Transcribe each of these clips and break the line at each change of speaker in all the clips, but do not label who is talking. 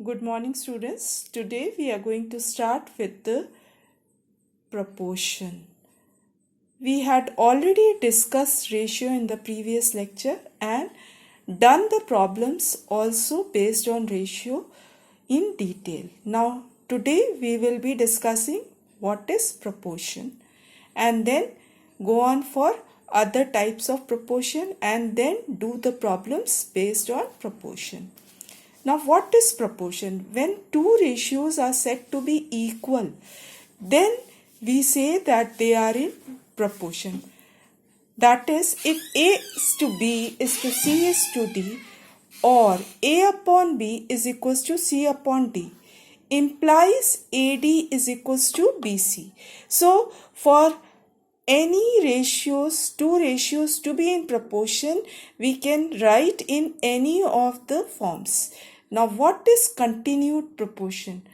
Good morning, students. Today we are going to start with the proportion. We had already discussed ratio in the previous lecture and done the problems also based on ratio in detail. Now, today we will be discussing what is proportion and then go on for other types of proportion and then do the problems based on proportion. Now, what is proportion? When two ratios are said to be equal, then we say that they are in proportion. That is, if A is to B is to C is to D, or A upon B is equals to C upon D, implies AD is equals to BC. So, for any ratios, two ratios to be in proportion, we can write in any of the forms. Now, what is continued proportion?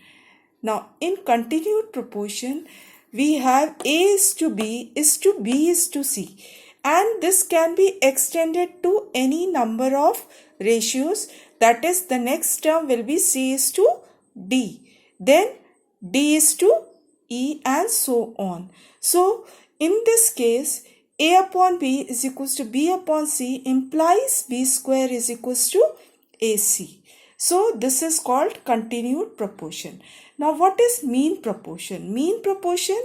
Now, in continued proportion, we have A is to B is to B is to C. And this can be extended to any number of ratios. That is, the next term will be C is to D. Then D is to E and so on. So, in this case, A upon B is equals to B upon C implies B square is equals to AC. So, this is called continued proportion. Now, what is mean proportion? Mean proportion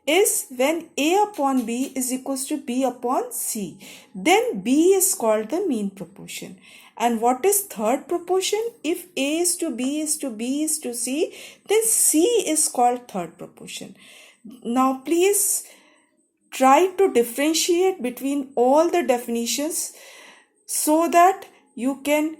is when A upon B is equals to B upon C. Then B is called the mean proportion. And what is third proportion? If A is to B is to B is to C, then C is called third proportion. Now, please try to differentiate between all the definitions so that you can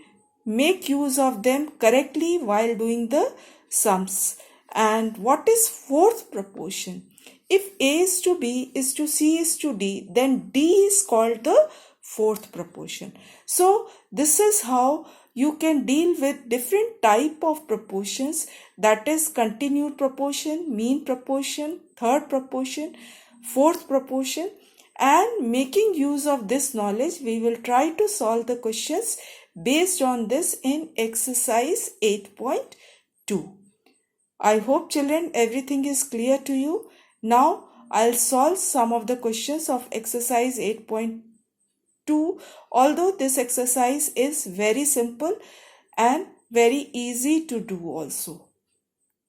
make use of them correctly while doing the sums. And what is fourth proportion? If A is to B is to C is to D, then D is called the fourth proportion. So this is how you can deal with different type of proportions, that is continued proportion, mean proportion, third proportion, fourth proportion. And making use of this knowledge, we will try to solve the questions based on this in exercise 8.2. I hope, children, everything is clear to you. Now, I'll solve some of the questions of exercise 8.2. Although this exercise is very simple and very easy to do also.